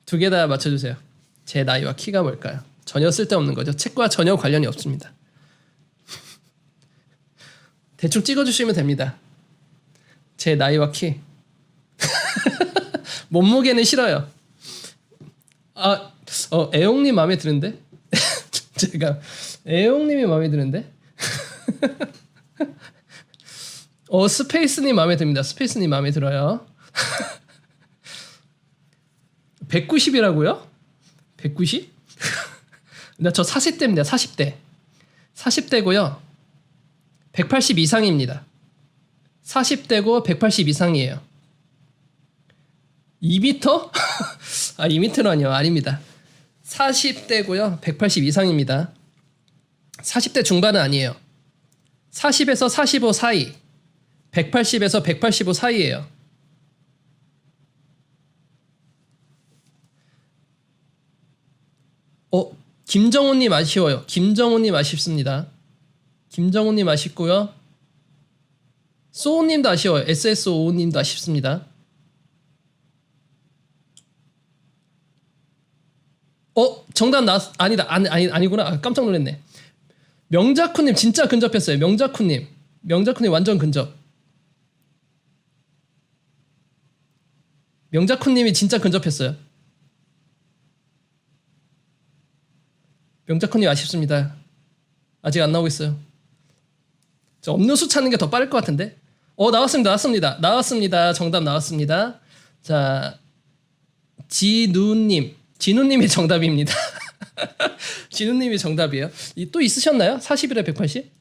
2개 다 맞춰주세요. 제 나이와 키가 뭘까요? 전혀 쓸데없는 거죠. 책과 전혀 관련이 없습니다. 대충 찍어주시면 됩니다. 제 나이와 키. 몸무게는 싫어요. 애용님 마음에 드는데? 제가 애용님이 마음에 드는데? 스페이스님 마음에 듭니다. 스페이스님 마음에 들어요. 190이라고요? 190? 나 저 40대입니다. 40대. 40대고요. 180 이상입니다. 40대고 180 이상이에요. 2m? 2m라니요. 아닙니다. 40대고요. 180 이상입니다. 40대 중반은 아니에요. 40에서 45 사이. 180에서 185 사이예요. 김정훈님 아쉬워요. 김정훈님 아쉽습니다. 김정훈님 아쉽고요. 소우님도 아쉬워요. SSO님도 아쉽습니다. 정답 아니구나. 깜짝 놀랐네. 명자쿠님 진짜 근접했어요. 명자쿠님 완전 근접. 명자쿠님이 진짜 근접했어요. 명자쿠님 아쉽습니다. 아직 안 나오고 있어요. 저 음료수 찾는 게 더 빠를 것 같은데. 나왔습니다. 정답 나왔습니다. 자, 진우님이 정답입니다. 진우님이 정답이에요. 또 있으셨나요? 41에 180?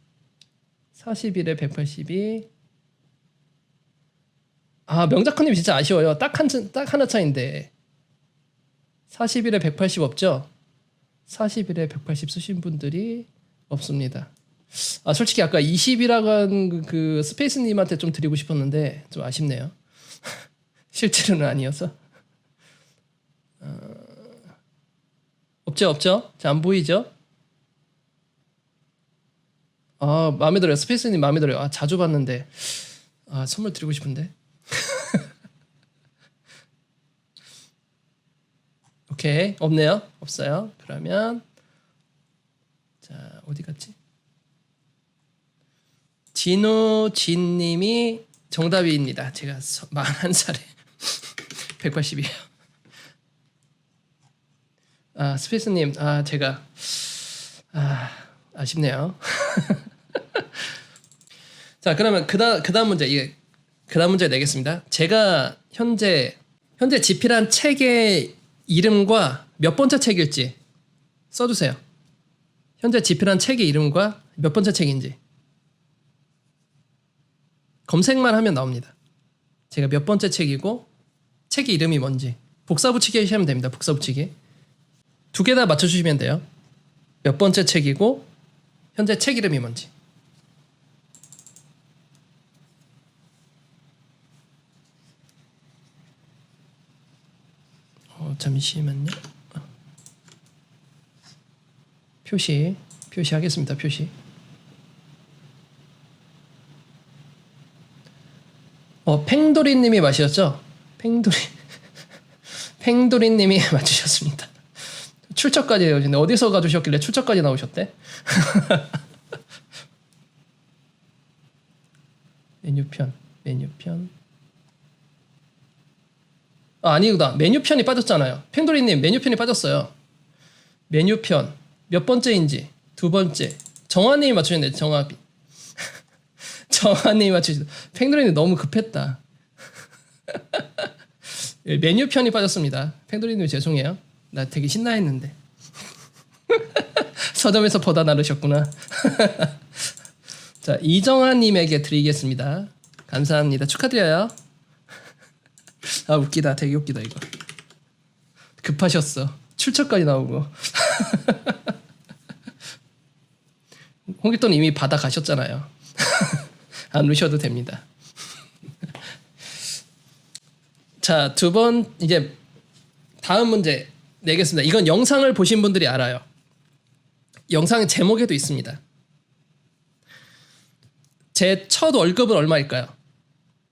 41에 182. 명자쿠님 진짜 아쉬워요. 딱 하나 차인데. 41에 180 없죠? 41에 180 쓰신 분들이 없습니다. 솔직히 아까 20이라고 한 그 스페이스님한테 좀 드리고 싶었는데 좀 아쉽네요. 실제로는 아니어서. 없죠? 자, 안 보이죠? 마음에 들어요. 스페이스님 마음에 들어요. 자주 봤는데 선물 드리고 싶은데. 오케이, 없네요. 없어요. 그러면 자, 어디 갔지? 진우진님이 정답입니다. 제가 41살에 180이에요. 스페이스님, 제가 아쉽네요. 자, 그러면 그다음 문제 내겠습니다. 제가 현재 집필한 책의 이름과 몇 번째 책일지 써주세요. 현재 집필한 책의 이름과 몇 번째 책인지 검색만 하면 나옵니다. 제가 몇 번째 책이고 책의 이름이 뭔지 복사붙이기 하시면 됩니다. 복사붙이기. 두 개 다 맞춰주시면 돼요. 몇 번째 책이고 현재 책 이름이 뭔지. 잠시만요. 표시하겠습니다. 표시. 팽도리님이 맞으셨죠? 팽도리님이 맞추셨습니다. 출처까지 해오신데 어디서 가주셨길래 출처까지 나오셨대? 메뉴편. 아니구나. 메뉴편이 빠졌잖아요. 팽도리님 메뉴편이 빠졌어요. 메뉴편 몇 번째인지 두 번째. 정화님이 맞추셨네. 정화님이 맞추셨네. 팽도리님 너무 급했다. 메뉴편이 빠졌습니다. 팽도리님 죄송해요. 나 되게 신나했는데. 서점에서 보다 나르셨구나. 자, 이정아님에게 드리겠습니다. 감사합니다. 축하드려요. 웃기다. 되게 웃기다 이거. 급하셨어. 출처까지 나오고. 홍길동 이미 받아 가셨잖아요. 안 우셔도 됩니다. 자, 이제 다음 문제 내겠습니다. 이건 영상을 보신 분들이 알아요. 영상의 제목에도 있습니다. 제 첫 월급은 얼마일까요?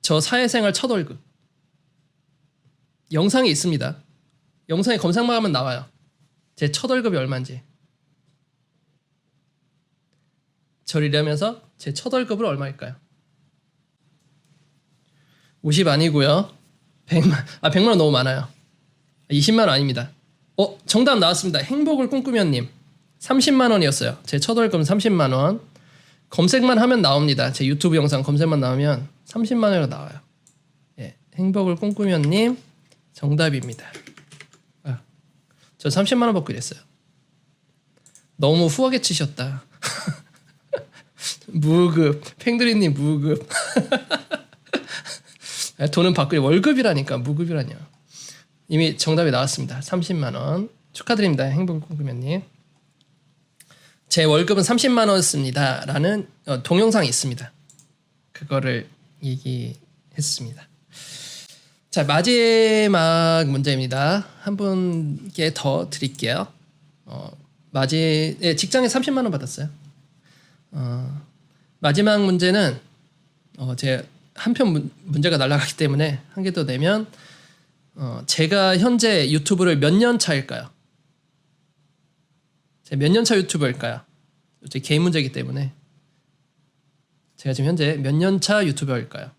저 사회생활 첫 월급. 영상이 있습니다. 영상에 검색만 하면 나와요. 제 첫 월급이 얼마인지. 저를 일하면서 제 첫 월급은 얼마일까요? 50 아니고요. 100만. 100만 원 너무 많아요. 20만 원 아닙니다. 정답 나왔습니다. 행복을 꿈꾸며님. 30만 원이었어요. 제 첫 월급은 30만 원. 검색만 하면 나옵니다. 제 유튜브 영상 검색만 나오면 30만 원으로 나와요. 예, 행복을 꿈꾸며님 정답입니다. 저 30만 원 받고 이랬어요. 너무 후하게 치셨다. 무급. 팽드리님 무급. 돈은 받고 월급이라니까 무급이라뇨. 이미 정답이 나왔습니다. 30만 원. 축하드립니다. 행복을 꿈꾸며님. 제 월급은 30만 원이었습니다. 라는 동영상이 있습니다. 그거를 얘기했습니다. 자, 마지막 문제입니다. 한 분께 더 드릴게요. 직장에 30만 원 받았어요. 마지막 문제는 제 한편 문제가 날아가기 때문에 한 개 더 내면 제가 현재 유튜브를 몇 년 차일까요? 제가 몇 년 차 유튜버일까요? 제 개인 문제이기 때문에 제가 지금 현재 몇 년 차 유튜버일까요?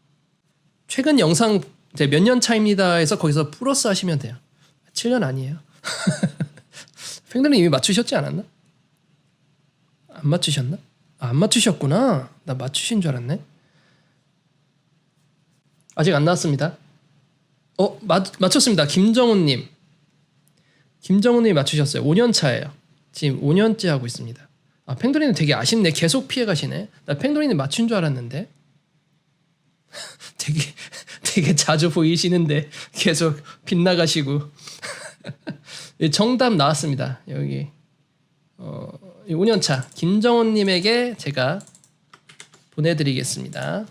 최근 영상 몇 년 차입니다 해서 거기서 플러스 하시면 돼요. 7년 아니에요. 팽들님 이미 맞추셨지 않았나? 안 맞추셨나? 안 맞추셨구나. 나 맞추신 줄 알았네. 아직 안 나왔습니다. 맞췄습니다. 김정훈님 맞추셨어요. 5년 차예요. 지금 5년째 하고 있습니다. 팽돌이는 되게 아쉽네. 계속 피해가시네. 나 팽돌이는 맞춘 줄 알았는데. 되게 자주 보이시는데 계속 빗나가시고. 정답 나왔습니다. 여기 5년차 김정훈님에게 제가 보내드리겠습니다.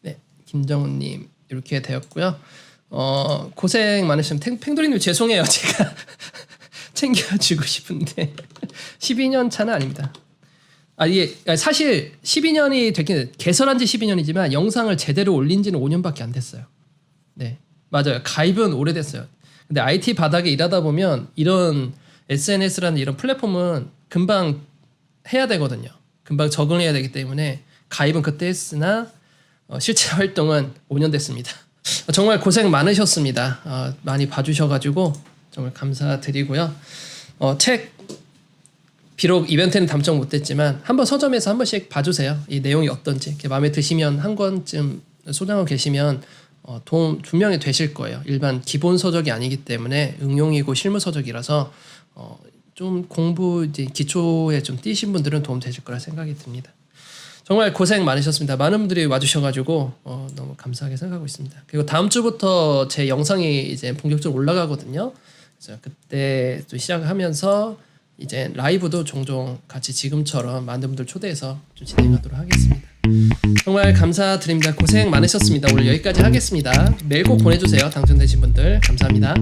네, 김정훈님 이렇게 되었고요. 고생 많으시면 팽돌이님 죄송해요. 제가 챙겨주고 싶은데 12년 차는 아닙니다. 이게 사실 12년이 됐긴 개설한 지 12년이지만 영상을 제대로 올린 지는 5년밖에 안 됐어요. 네, 맞아요. 가입은 오래됐어요. 근데 IT 바닥에 일하다 보면 이런 SNS라는 이런 플랫폼은 금방 해야 되거든요. 금방 적응해야 되기 때문에 가입은 그때 했으나 실제 활동은 5년 됐습니다. 정말 고생 많으셨습니다. 많이 봐주셔가지고 정말 감사드리고요. 책 비록 이벤트는 당첨 못됐지만 한번 서점에서 한 번씩 봐주세요. 이 내용이 어떤지 마음에 드시면 한 권쯤 소장하고 계시면 도움 분명히 되실 거예요. 일반 기본 서적이 아니기 때문에 응용이고 실무 서적이라서 좀 공부 이제 기초에 좀 뛰신 분들은 도움 되실 거라 생각이 듭니다. 정말 고생 많으셨습니다. 많은 분들이 와주셔가지고 너무 감사하게 생각하고 있습니다. 그리고 다음 주부터 제 영상이 이제 본격적으로 올라가거든요. 그래서 그때 또 시작하면서 이제 라이브도 종종 같이 지금처럼 많은 분들 초대해서 좀 진행하도록 하겠습니다. 정말 감사드립니다. 고생 많으셨습니다. 오늘 여기까지 하겠습니다. 메일 꼭 보내주세요. 당첨되신 분들 감사합니다.